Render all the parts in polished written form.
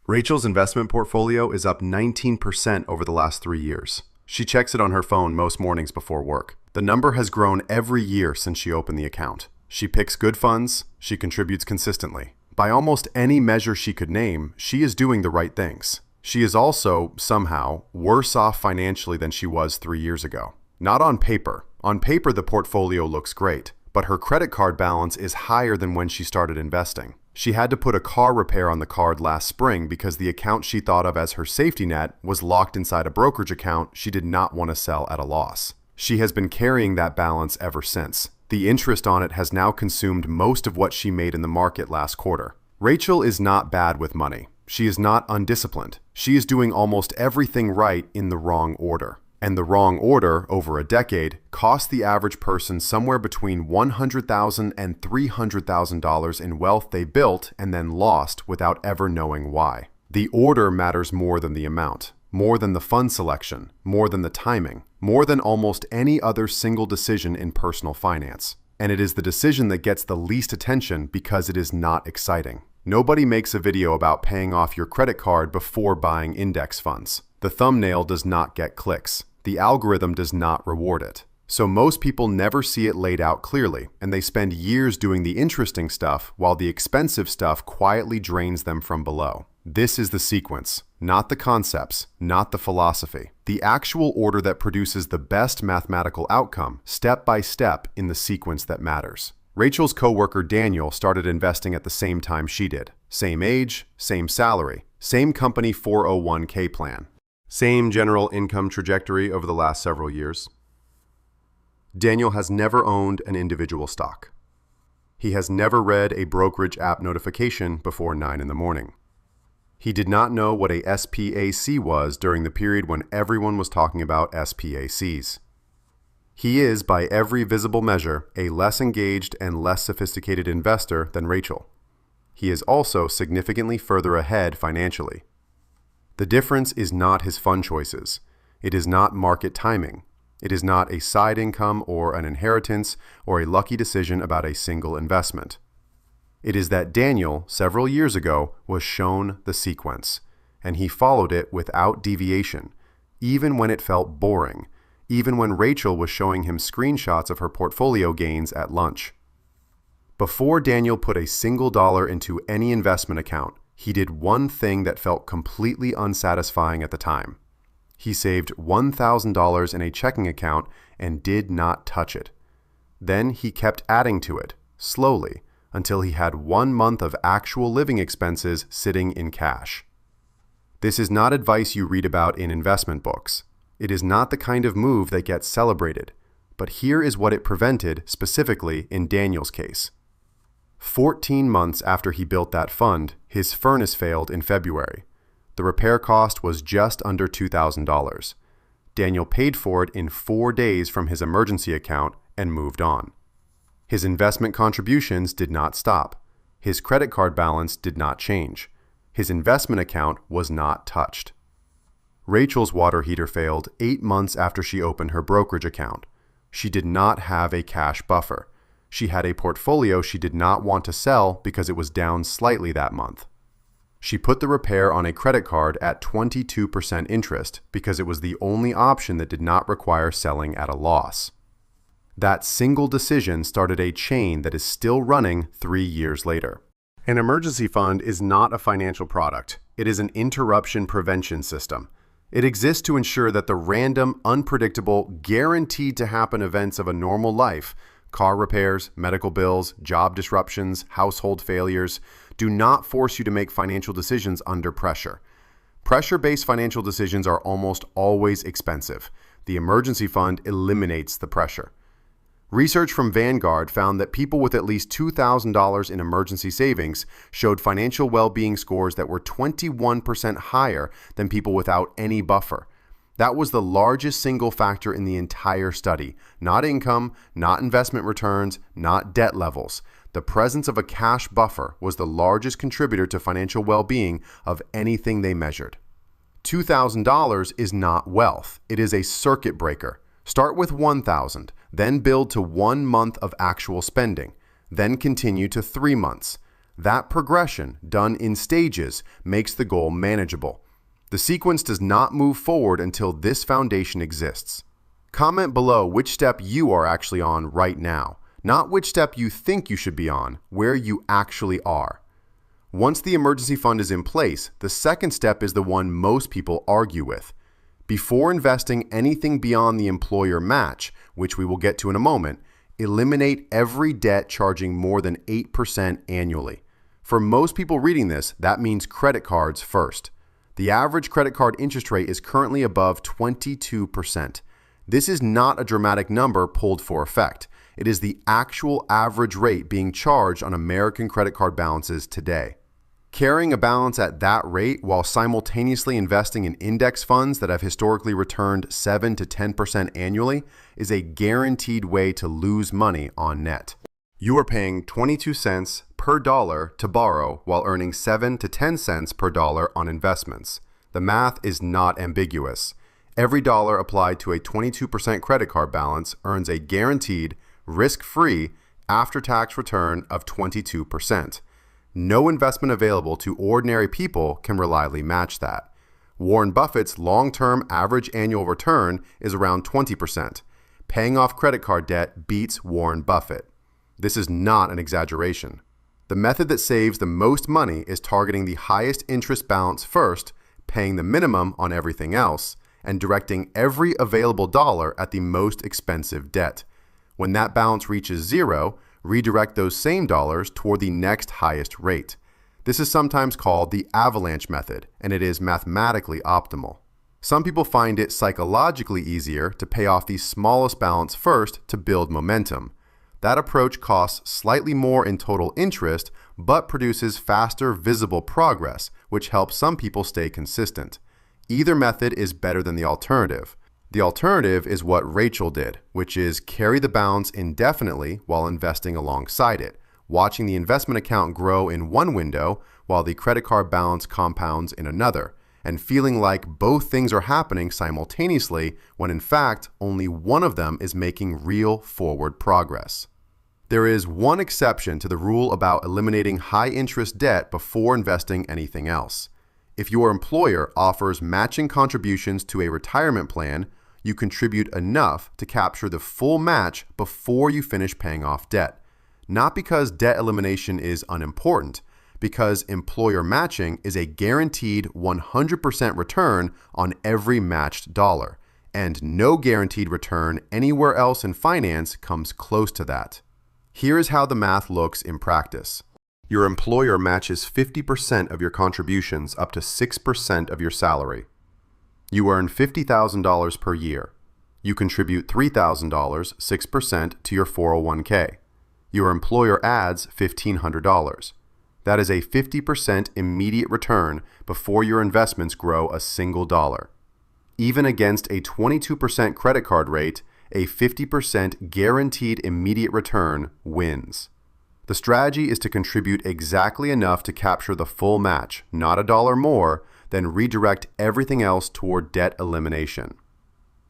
Rachel's investment portfolio is up 19% over the last 3 years. She checks it on her phone most mornings before work. The number has grown every year since she opened the account. She picks good funds, she contributes consistently. By almost any measure she could name, she is doing the right things. She is also, somehow, worse off financially than she was 3 years ago. Not on paper. On paper, the portfolio looks great, but her credit card balance is higher than when she started investing. She had to put a car repair on the card last spring because the account she thought of as her safety net was locked inside a brokerage account she did not want to sell at a loss. She has been carrying that balance ever since. The interest on it has now consumed most of what she made in the market last quarter. Rachel is not bad with money. She is not undisciplined. She is doing almost everything right in the wrong order. And the wrong order, over a decade, cost the average person somewhere between $100,000 and $300,000 in wealth they built and then lost without ever knowing why. The order matters more than the amount, more than the fund selection, more than the timing, more than almost any other single decision in personal finance. And it is the decision that gets the least attention because it is not exciting. Nobody makes a video about paying off your credit card before buying index funds. The thumbnail does not get clicks. The algorithm does not reward it. So most people never see it laid out clearly, and they spend years doing the interesting stuff while the expensive stuff quietly drains them from below. This is the sequence, not the concepts, not the philosophy. The actual order that produces the best mathematical outcome, step by step in the sequence that matters. Rachel's coworker Daniel started investing at the same time she did. Same age, same salary, same company 401k plan. Same general income trajectory over the last several years. Daniel has never owned an individual stock. He has never read a brokerage app notification before 9 in the morning. He did not know what a SPAC was during the period when everyone was talking about SPACs. He is, by every visible measure, a less engaged and less sophisticated investor than Rachel. He is also significantly further ahead financially. The difference is not his fund choices. It is not market timing. It is not a side income or an inheritance or a lucky decision about a single investment. It is that Daniel, several years ago, was shown the sequence, and he followed it without deviation, even when it felt boring, even when Rachel was showing him screenshots of her portfolio gains at lunch. Before Daniel put a single dollar into any investment account, he did one thing that felt completely unsatisfying at the time. He saved $1,000 in a checking account and did not touch it. Then he kept adding to it, slowly, until he had 1 month of actual living expenses sitting in cash. This is not advice you read about in investment books. It is not the kind of move that gets celebrated, but here is what it prevented specifically in Daniel's case. 14 months after he built that fund, his furnace failed in February. The repair cost was just under $2,000. Daniel paid for it in 4 days from his emergency account and moved on. His investment contributions did not stop. His credit card balance did not change. His investment account was not touched. Rachel's water heater failed 8 months after she opened her brokerage account. She did not have a cash buffer. She had a portfolio she did not want to sell because it was down slightly that month. She put the repair on a credit card at 22% interest because it was the only option that did not require selling at a loss. That single decision started a chain that is still running 3 years later. An emergency fund is not a financial product. It is an interruption prevention system. It exists to ensure that the random, unpredictable, guaranteed to happen events of a normal life, car repairs, medical bills, job disruptions, household failures, do not force you to make financial decisions under pressure. Pressure-based financial decisions are almost always expensive. The emergency fund eliminates the pressure. Research from Vanguard found that people with at least $2,000 in emergency savings showed financial well-being scores that were 21% higher than people without any buffer. That was the largest single factor in the entire study. Not income, not investment returns, not debt levels. The presence of a cash buffer was the largest contributor to financial well-being of anything they measured. $2,000 is not wealth. It is a circuit breaker. Start with $1,000, then build to 1 month of actual spending, then continue to 3 months. That progression, done in stages, makes the goal manageable. The sequence does not move forward until this foundation exists. Comment below which step you are actually on right now, not which step you think you should be on, where you actually are. Once the emergency fund is in place, the second step is the one most people argue with. Before investing anything beyond the employer match, which we will get to in a moment, eliminate every debt charging more than 8% annually. For most people reading this, that means credit cards first. The average credit card interest rate is currently above 22%. This is not a dramatic number pulled for effect. It is the actual average rate being charged on American credit card balances today. Carrying a balance at that rate while simultaneously investing in index funds that have historically returned 7 to 10% annually is a guaranteed way to lose money on net. You are paying 22 cents per dollar to borrow while earning 7 to 10 cents per dollar on investments. The math is not ambiguous. Every dollar applied to a 22% credit card balance earns a guaranteed, risk-free, after-tax return of 22%. No investment available to ordinary people can reliably match that. Warren Buffett's long-term average annual return is around 20%. Paying off credit card debt beats Warren Buffett. This is not an exaggeration. The method that saves the most money is targeting the highest interest balance first, paying the minimum on everything else, and directing every available dollar at the most expensive debt. When that balance reaches zero, redirect those same dollars toward the next highest rate. This is sometimes called the avalanche method, and it is mathematically optimal. Some people find it psychologically easier to pay off the smallest balance first to build momentum. That approach costs slightly more in total interest, but produces faster visible progress, which helps some people stay consistent. Either method is better than the alternative. The alternative is what Rachel did, which is carry the balance indefinitely while investing alongside it, watching the investment account grow in one window while the credit card balance compounds in another, and feeling like both things are happening simultaneously when in fact only one of them is making real forward progress. There is one exception to the rule about eliminating high-interest debt before investing anything else. If your employer offers matching contributions to a retirement plan, you contribute enough to capture the full match before you finish paying off debt. Not because debt elimination is unimportant, because employer matching is a guaranteed 100% return on every matched dollar, and no guaranteed return anywhere else in finance comes close to that. Here is how the math looks in practice. Your employer matches 50% of your contributions up to 6% of your salary. You earn $50,000 per year. You contribute $3,000, 6%, to your 401k. Your employer adds $1,500. That is a 50% immediate return before your investments grow a single dollar. Even against a 22% credit card rate, a 50% guaranteed immediate return wins. The strategy is to contribute exactly enough to capture the full match, not a dollar more, then redirect everything else toward debt elimination.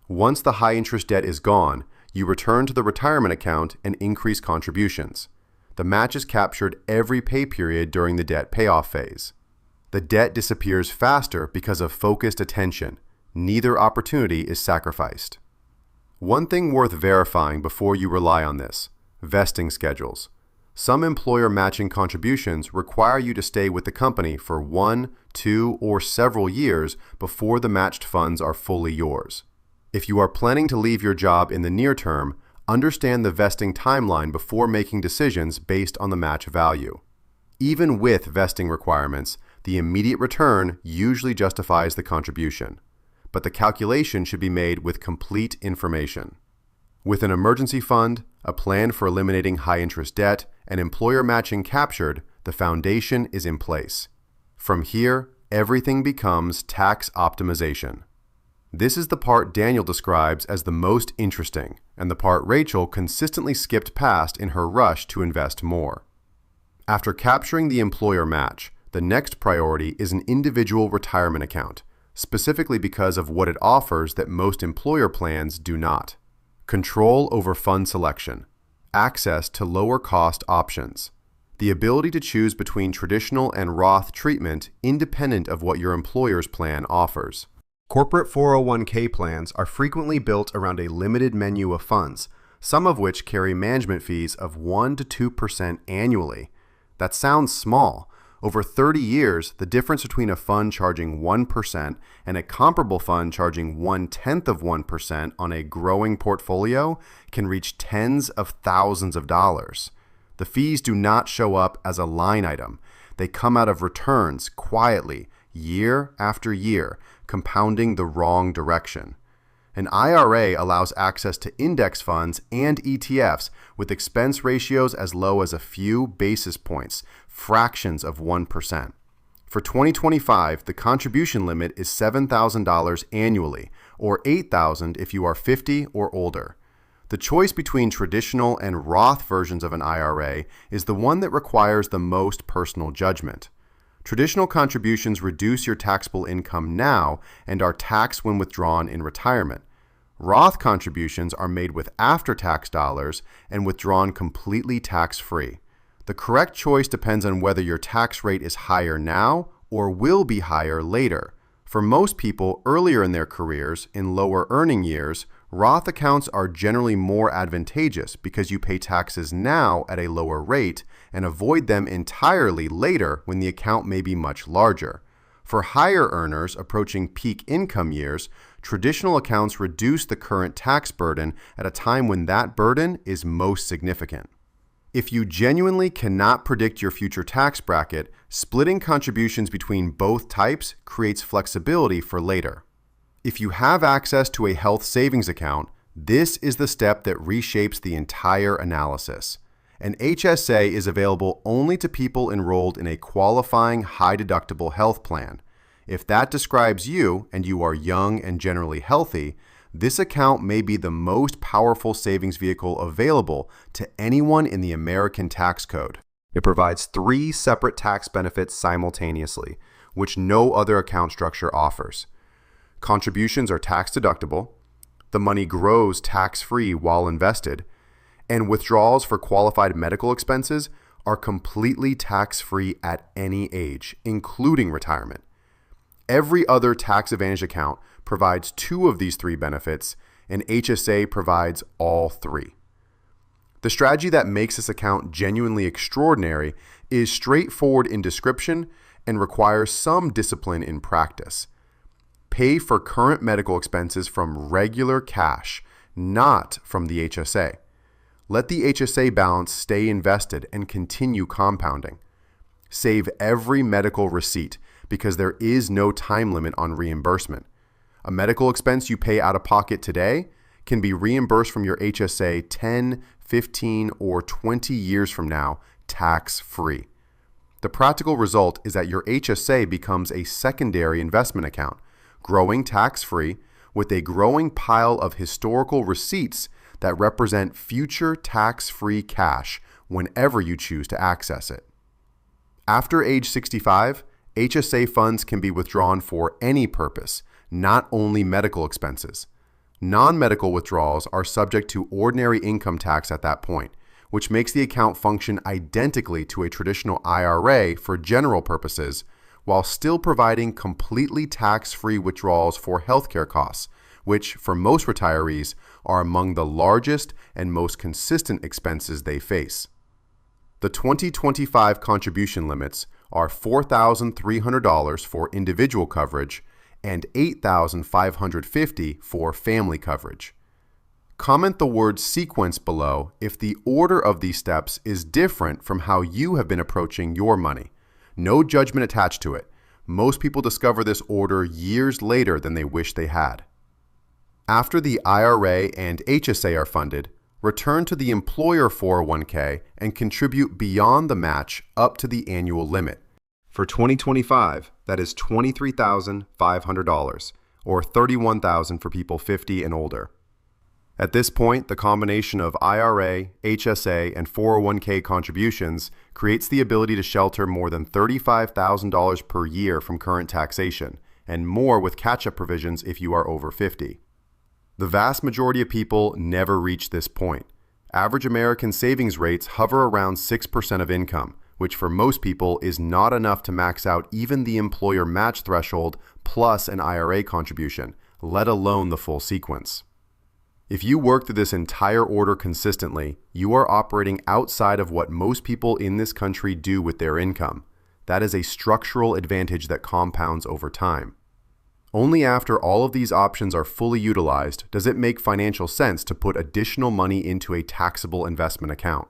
Once the high-interest debt is gone, you return to the retirement account and increase contributions. The match is captured every pay period during the debt payoff phase. The debt disappears faster because of focused attention. Neither opportunity is sacrificed. One thing worth verifying before you rely on this: vesting schedules. Some employer matching contributions require you to stay with the company for 1, 2, or several years before the matched funds are fully yours. If you are planning to leave your job in the near term, understand the vesting timeline before making decisions based on the match value. Even with vesting requirements, the immediate return usually justifies the contribution, but the calculation should be made with complete information. With an emergency fund, a plan for eliminating high-interest debt, and employer matching captured, the foundation is in place. From here, everything becomes tax optimization. This is the part Daniel describes as the most interesting, and the part Rachel consistently skipped past in her rush to invest more. After capturing the employer match, the next priority is an individual retirement account, specifically because of what it offers that most employer plans do not. Control over fund selection, access to lower cost options, The ability to choose between traditional and Roth treatment independent of what your employer's plan offers. Corporate 401k plans are frequently built around a limited menu of funds, some of which carry management fees of 1 to 2% annually. That sounds small. Over 30 years, the difference between a fund charging 1% and a comparable fund charging 0.1% on a growing portfolio can reach tens of thousands of dollars. The fees do not show up as a line item. They come out of returns quietly, year after year, compounding the wrong direction. An IRA allows access to index funds and ETFs with expense ratios as low as a few basis points, fractions of 1%. For 2025, the contribution limit is $7,000 annually, or $8,000 if you are 50 or older. The choice between traditional and Roth versions of an IRA is the one that requires the most personal judgment. Traditional contributions reduce your taxable income now and are taxed when withdrawn in retirement. Roth contributions are made with after-tax dollars and withdrawn completely tax-free. The correct choice depends on whether your tax rate is higher now or will be higher later. For most people earlier in their careers, in lower earning years, Roth accounts are generally more advantageous because you pay taxes now at a lower rate and avoid them entirely later when the account may be much larger. For higher earners approaching peak income years, traditional accounts reduce the current tax burden at a time when that burden is most significant. If you genuinely cannot predict your future tax bracket, splitting contributions between both types creates flexibility for later. If you have access to a health savings account, this is the step that reshapes the entire analysis. An HSA is available only to people enrolled in a qualifying high-deductible health plan. If that describes you and you are young and generally healthy, this account may be the most powerful savings vehicle available to anyone in the American tax code. It provides 3 separate tax benefits simultaneously, which no other account structure offers. Contributions are tax-deductible, the money grows tax-free while invested, and withdrawals for qualified medical expenses are completely tax-free at any age, including retirement. Every other tax-advantaged account provides 2 of these 3 benefits, and HSA provides all 3. The strategy that makes this account genuinely extraordinary is straightforward in description and requires some discipline in practice. Pay for current medical expenses from regular cash, not from the HSA. Let the HSA balance stay invested and continue compounding. Save every medical receipt because there is no time limit on reimbursement. A medical expense you pay out of pocket today can be reimbursed from your HSA 10, 15, or 20 years from now, tax-free. The practical result is that your HSA becomes a secondary investment account, growing tax-free with a growing pile of historical receipts that represent future tax-free cash whenever you choose to access it. After age 65, HSA funds can be withdrawn for any purpose, not only medical expenses. Non-medical withdrawals are subject to ordinary income tax at that point, which makes the account function identically to a traditional IRA for general purposes, while still providing completely tax-free withdrawals for healthcare costs, which for most retirees are among the largest and most consistent expenses they face. The 2025 contribution limits are $4,300 for individual coverage and $8,550 for family coverage. Comment the word sequence below if the order of these steps is different from how you have been approaching your money. No judgment attached to it. Most people discover this order years later than they wish they had. After the IRA and HSA are funded, return to the employer 401k and contribute beyond the match up to the annual limit. For 2025, that is $23,500, or $31,000 for people 50 and older. At this point, the combination of IRA, HSA, and 401k contributions creates the ability to shelter more than $35,000 per year from current taxation, and more with catch-up provisions if you are over 50. The vast majority of people never reach this point. Average American savings rates hover around 6% of income, which for most people is not enough to max out even the employer match threshold plus an IRA contribution, let alone the full sequence. If you work through this entire order consistently, you are operating outside of what most people in this country do with their income. That is a structural advantage that compounds over time. Only after all of these options are fully utilized does it make financial sense to put additional money into a taxable investment account.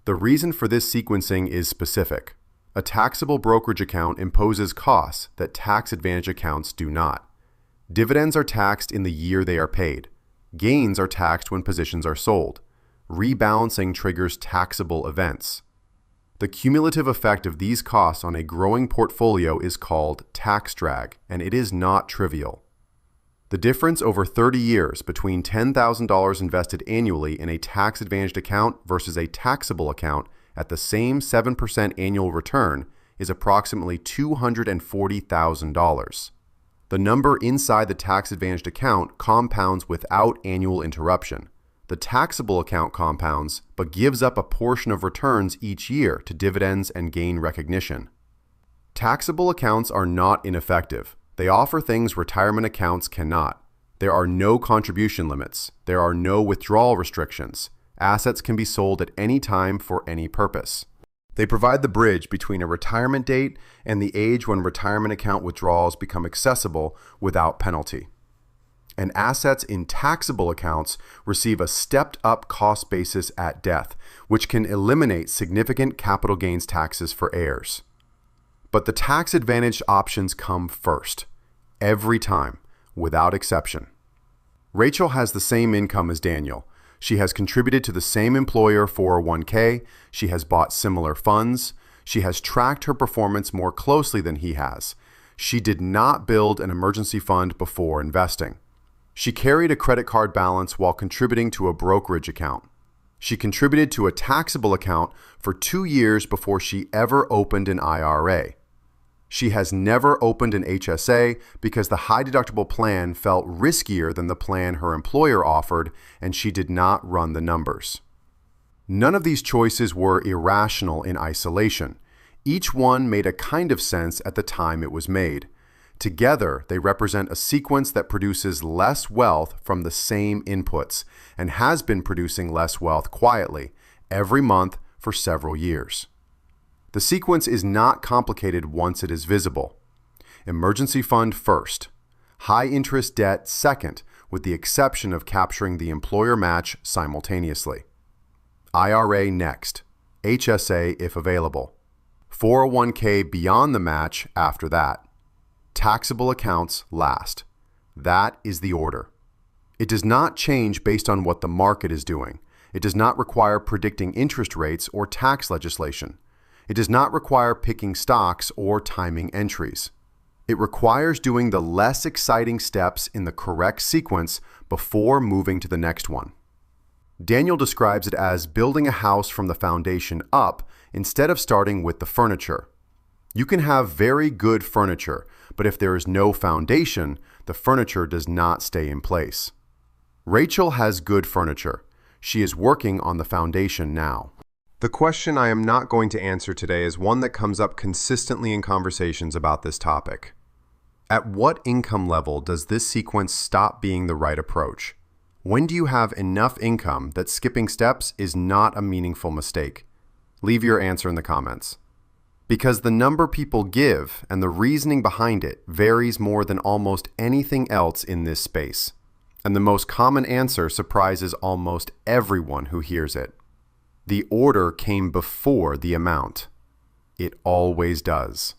The reason for this sequencing is specific. A taxable brokerage account imposes costs that tax advantage accounts do not. Dividends are taxed in the year they are paid. Gains are taxed when positions are sold. Rebalancing triggers taxable events. The cumulative effect of these costs on a growing portfolio is called tax drag, and it is not trivial. The difference over 30 years between $10,000 invested annually in a tax-advantaged account versus a taxable account at the same 7% annual return is approximately $240,000. The number inside the tax-advantaged account compounds without annual interruption. The taxable account compounds, but gives up a portion of returns each year to dividends and gain recognition. Taxable accounts are not ineffective. They offer things retirement accounts cannot. There are no contribution limits. There are no withdrawal restrictions. Assets can be sold at any time for any purpose. They provide the bridge between a retirement date and the age when retirement account withdrawals become accessible without penalty. And assets in taxable accounts receive a stepped-up cost basis at death, which can eliminate significant capital gains taxes for heirs. But the tax-advantaged options come first, every time, without exception. Rachel has the same income as Daniel. She has contributed to the same employer 401k, she has bought similar funds, she has tracked her performance more closely than he has. She did not build an emergency fund before investing. She carried a credit card balance while contributing to a brokerage account. She contributed to a taxable account for 2 years before she ever opened an IRA. She has never opened an HSA because the high deductible plan felt riskier than the plan her employer offered, and she did not run the numbers. None of these choices were irrational in isolation. Each one made a kind of sense at the time it was made. Together, they represent a sequence that produces less wealth from the same inputs and has been producing less wealth quietly every month for several years. The sequence is not complicated once it is visible. Emergency fund first, high interest debt second, with the exception of capturing the employer match simultaneously. IRA next, HSA if available, 401k beyond the match after that. Taxable accounts last. That is the order. It does not change based on what the market is doing. It does not require predicting interest rates or tax legislation. It does not require picking stocks or timing entries. It requires doing the less exciting steps in the correct sequence before moving to the next one. Daniel describes it as building a house from the foundation up instead of starting with the furniture. You can have very good furniture, but if there is no foundation, the furniture does not stay in place. Rachel has good furniture. She is working on the foundation now. The question I am not going to answer today is one that comes up consistently in conversations about this topic. At what income level does this sequence stop being the right approach? When do you have enough income that skipping steps is not a meaningful mistake? Leave your answer in the comments. Because the number people give and the reasoning behind it varies more than almost anything else in this space. And the most common answer surprises almost everyone who hears it. The order came before the amount. It always does.